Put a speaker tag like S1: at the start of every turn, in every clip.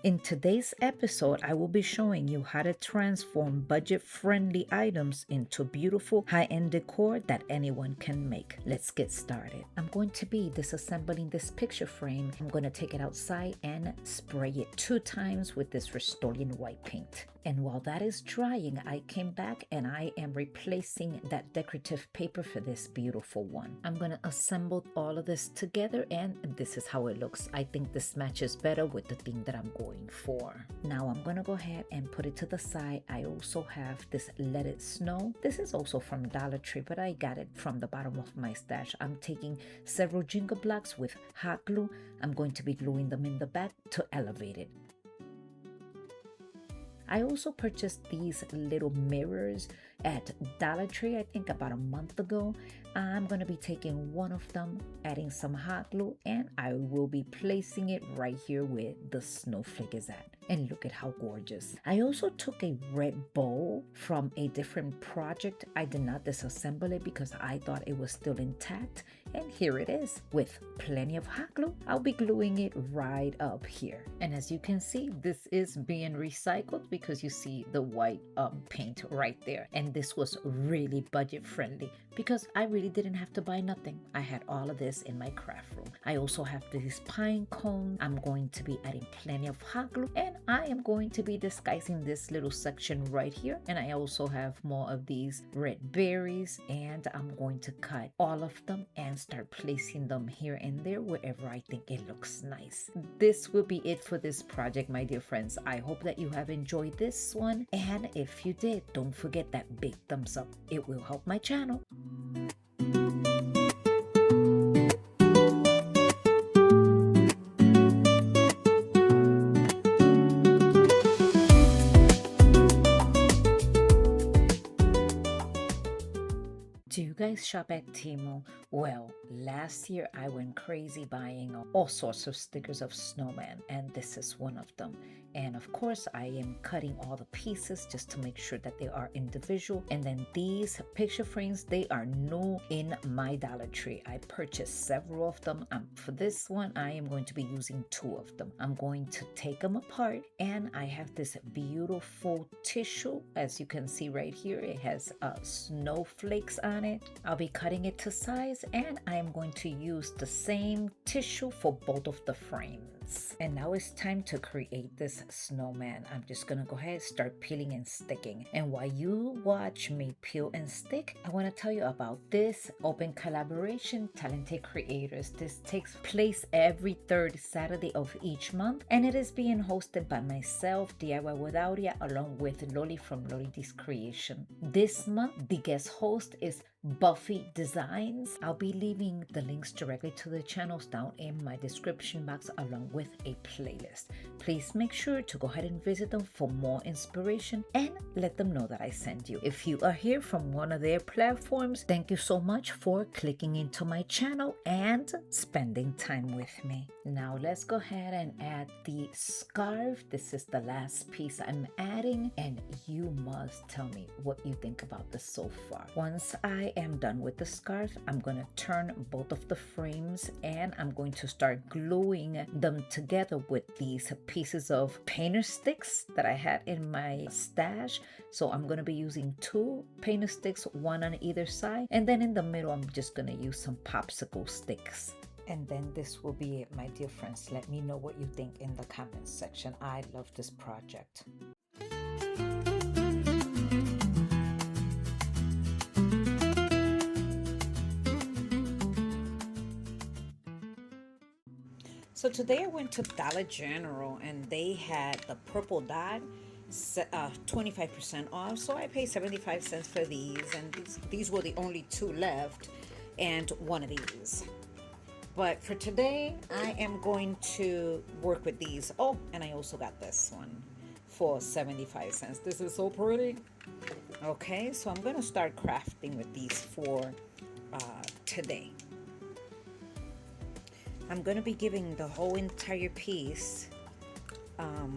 S1: In today's episode, I will be showing you how to transform budget-friendly items into beautiful high-end decor that anyone can make. Let's get started. I'm going to be disassembling this picture frame. I'm going to take it outside and spray it 2 times with this Rust-Oleum white paint. And while that is drying, I came back and I am replacing that decorative paper for this beautiful one. I'm going to assemble all of this together and this is how it looks. I think this matches better with the theme that I'm going for. Now I'm going to go ahead and put it to the side. I also have this Let It Snow. This is also from Dollar Tree, but I got it from the bottom of my stash. I'm taking several Jenga blocks with hot glue. I'm going to be gluing them in the back to elevate it. I also purchased these little mirrors at Dollar Tree, I think about a month ago. I'm going to be taking one of them, adding some hot glue, and I will be placing it right here where the snowflake is at. And look at how gorgeous. I also took a red bowl from a different project. I did not disassemble it because I thought it was still intact. And here it is with plenty of hot glue. I'll be gluing it right up here. And as you can see, this is being recycled because you see the white paint right there. And this was really budget friendly because I really didn't have to buy nothing. I had all of this in my craft room. I also have these pine cones. I'm going to be adding plenty of hot glue and I am going to be disguising this little section right here. And I also have more of these red berries and I'm going to cut all of them and start placing them here and there wherever I think it looks nice. This will be it for this project, my dear friends. I hope that you have enjoyed this one. And if you did, don't forget that big thumbs up. It will help my channel. Do you guys shop at Temu? Well, last year I went crazy buying all sorts of stickers of Snowman, and this is one of them. And of course, I am cutting all the pieces just to make sure that they are individual. And then these picture frames, they are new in my Dollar Tree. I purchased several of them. For this one, I am going to be using 2 of them. I'm going to take them apart, and I have this beautiful tissue. As you can see right here, it has snowflakes on it. I'll be cutting it to size, and I am going to use the same tissue for both of the frames. And now it's time to create this snowman. I'm just gonna go ahead and start peeling and sticking. And while you watch me peel and stick, I want to tell you about this open collaboration, Talented Creators. This takes place every 3rd Saturday of each month, and it is being hosted by myself, DIY with Aurea, along with Loli from Loli's Creation. This month, the guest host is Buffy Designs. I'll be leaving the links directly to the channels down in my description box along with a playlist. Please make sure to go ahead and visit them for more inspiration and let them know that I sent you. If you are here from one of their platforms, thank you so much for clicking into my channel and spending time with me. Now let's go ahead and add the scarf. This is the last piece I'm adding and you must tell me what you think about this so far. Once I am done with the scarf, I'm going to turn both of the frames and I'm going to start gluing them together with these pieces of painter sticks that I had in my stash. So I'm going to be using 2 painter sticks, 1 on either side, and then in the middle I'm just going to use some popsicle sticks. And then this will be it, my dear friends. Let me know what you think in the comments section. I love this project. So today I went to Dollar General and they had the purple dot 25% off. So I paid 75 cents for these, and these were the only 2 left and one of these. But for today, I am going to work with these. Oh, and I also got this one for 75 cents. This is so pretty. Okay, so I'm going to start crafting with these for today. I'm going to be giving the whole entire piece. I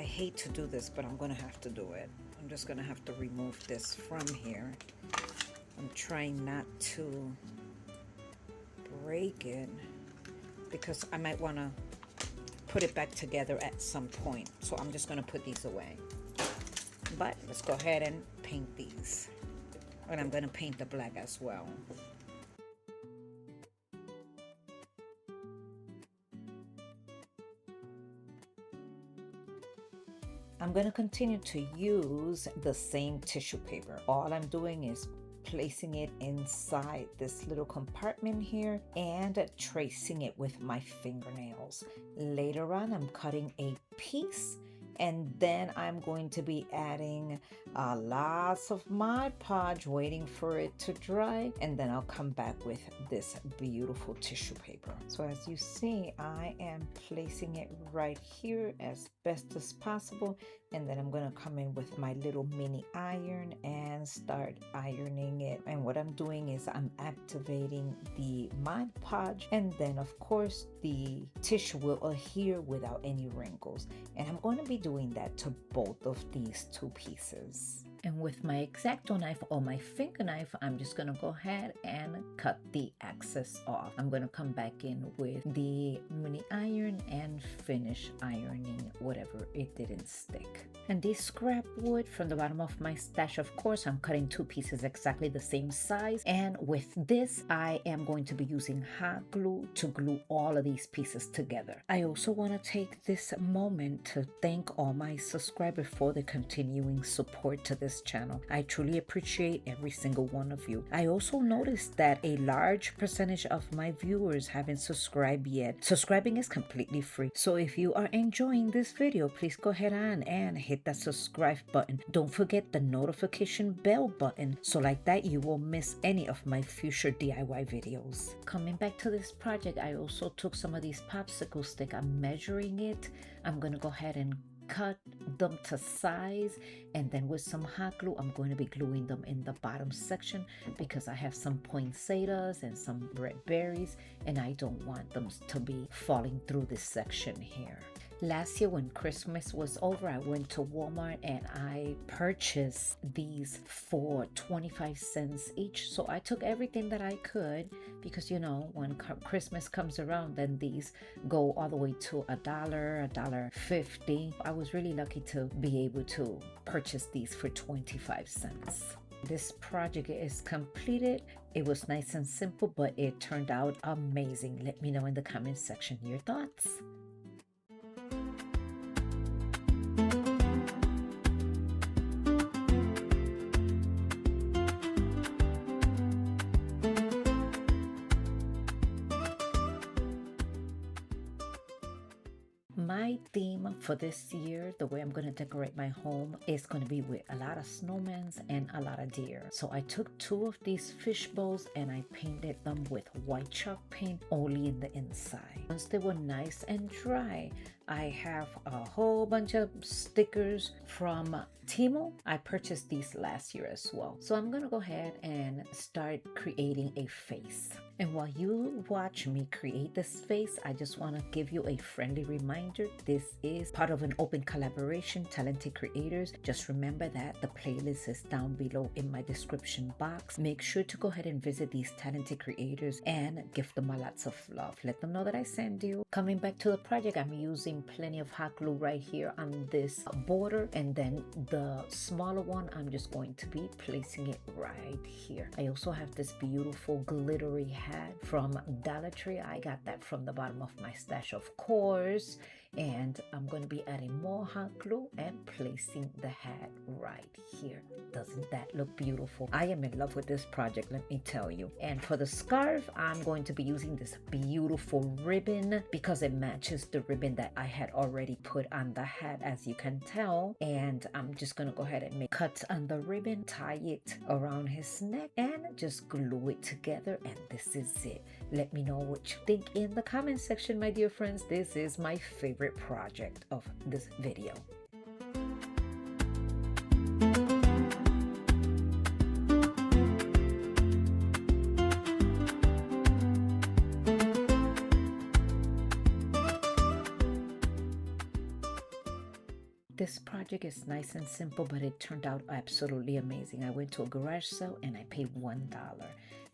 S1: hate to do this, but I'm going to have to do it. I'm just going to have to remove this from here. I'm trying not to break it because I might want to put it back together at some point. So I'm just gonna put these away. But let's go ahead and paint these. And I'm gonna paint the black as well. I'm going to continue to use the same tissue paper. All I'm doing is placing it inside this little compartment here and tracing it with my fingernails. Later on, I'm cutting a piece, and then I'm going to be adding lots of Mod Podge, waiting for it to dry, and then I'll come back with this beautiful tissue paper. So as you see, I am placing it right here as best as possible, and then I'm going to come in with my little mini iron and start ironing it. And what I'm doing is I'm activating the Mod Podge, and then of course the tissue will adhere without any wrinkles, and I'm going to be doing that to both of these two pieces. And with my X-Acto knife or my finger knife, I'm just going to go ahead and cut the excess off. I'm going to come back in with the mini iron and finish ironing whatever it didn't stick. And this scrap wood from the bottom of my stash, of course, I'm cutting two pieces exactly the same size. And with this, I am going to be using hot glue to glue all of these pieces together. I also want to take this moment to thank all my subscribers for the continuing support to this channel. I truly appreciate every single one of you. I also noticed that a large percentage of my viewers haven't subscribed yet. Subscribing is completely free. So if you are enjoying this video, please go ahead on and hit that subscribe button. Don't forget the notification bell button, so like that you won't miss any of my future DIY videos. Coming back to this project, I also took some of these popsicle stick. I'm measuring it. I'm gonna go ahead and cut them to size, and then with some hot glue I'm going to be gluing them in the bottom section because I have some poinsettias and some red berries, and I don't want them to be falling through this section here. Last year when Christmas was over, I went to Walmart and I purchased these for 25 cents each. So I took everything that I could because, you know, when Christmas comes around, then these go all the way to $1, $1.50. I was really lucky to be able to purchase these for 25 cents. This project is completed. It was nice and simple, but it turned out amazing. Let me know in the comment section your thoughts. My theme for this year, the way I'm going to decorate my home, is going to be with a lot of snowmans and a lot of deer. So I took two of these fish bowls and I painted them with white chalk paint only in the inside. Once they were nice and dry, I have a whole bunch of stickers from Temu. I purchased these last year as well. So I'm gonna go ahead and start creating a face. And while you watch me create this face, I just want to give you a friendly reminder. This is part of an open collaboration, Talented Creators. Just remember that the playlist is down below in my description box. Make sure to go ahead and visit these talented creators and give them a lots of love. Let them know that I send you. Coming back to the project, I'm using plenty of hot glue right here on this border, and then the smaller one I'm just going to be placing it right here. I also have this beautiful glittery hat from Dollar Tree. I got that from the bottom of my stash, of course, and I'm going to be adding more hot glue and placing the hat right here. Doesn't that look beautiful? I am in love with this project, let me tell you. And for the scarf, I'm going to be using this beautiful ribbon because it matches the ribbon that I had already put on the hat, as you can tell. And I'm just going to go ahead and make cuts on the ribbon, tie it around his neck, and just glue it together. And this is it. Let me know what you think in the comment section, my dear friends. This is my favorite project of this video. This project is nice and simple, but it turned out absolutely amazing. I went to a garage sale and I paid $1,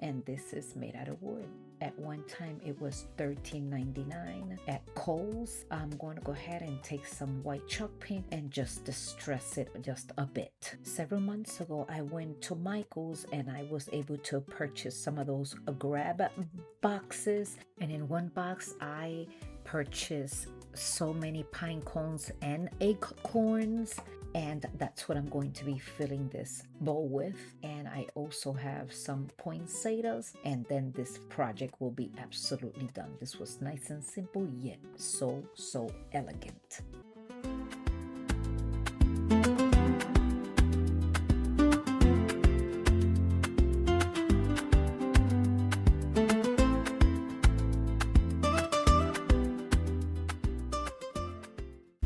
S1: and this is made out of wood. At one time it was $13.99 at Kohl's. I'm going to go ahead and take some white chalk paint and just distress it just a bit. Several months ago I went to Michael's and I was able to purchase some of those grab boxes, and in one box I purchased so many pine cones and acorns, and that's what I'm going to be filling this bowl with. And I also have some poinsettias, and then this project will be absolutely done. This was nice and simple, yet so elegant.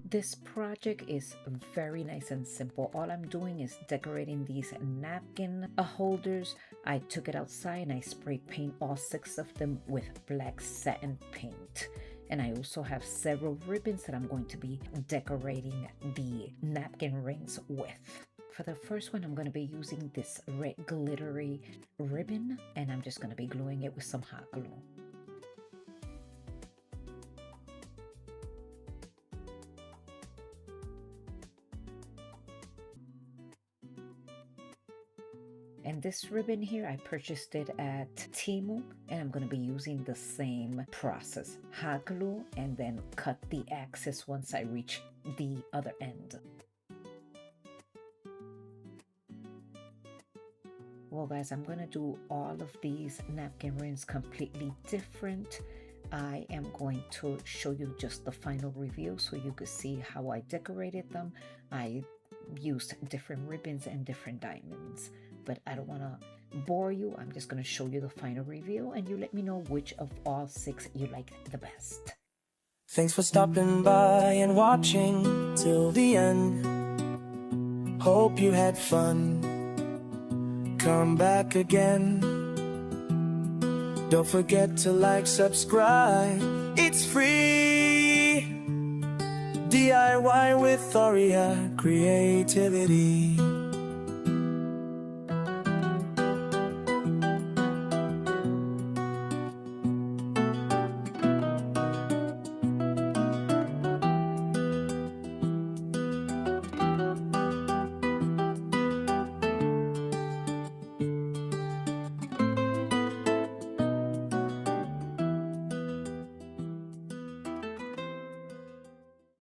S1: This project is very nice and simple. All I'm doing is decorating these napkin holders. I took it outside and I spray paint all 6 of them with black satin paint. And I also have several ribbons that I'm going to be decorating the napkin rings with. For the first one, I'm going to be using this red glittery ribbon, and I'm just going to be gluing it with some hot glue. And this ribbon here, I purchased it at Temu, and I'm going to be using the same process. Hot glue and then cut the axis once I reach the other end. Well guys, I'm going to do all of these napkin rings completely different. I am going to show you just the final review so you could see how I decorated them. I used different ribbons and different diamonds, but I don't want to bore you. I'm just going to show you the final review, and you let me know which of all 6 you like the best.
S2: Thanks for stopping by and watching till the end. Hope you had fun. Come back again. Don't forget to like, subscribe. It's free. DIY with Aurea creativity.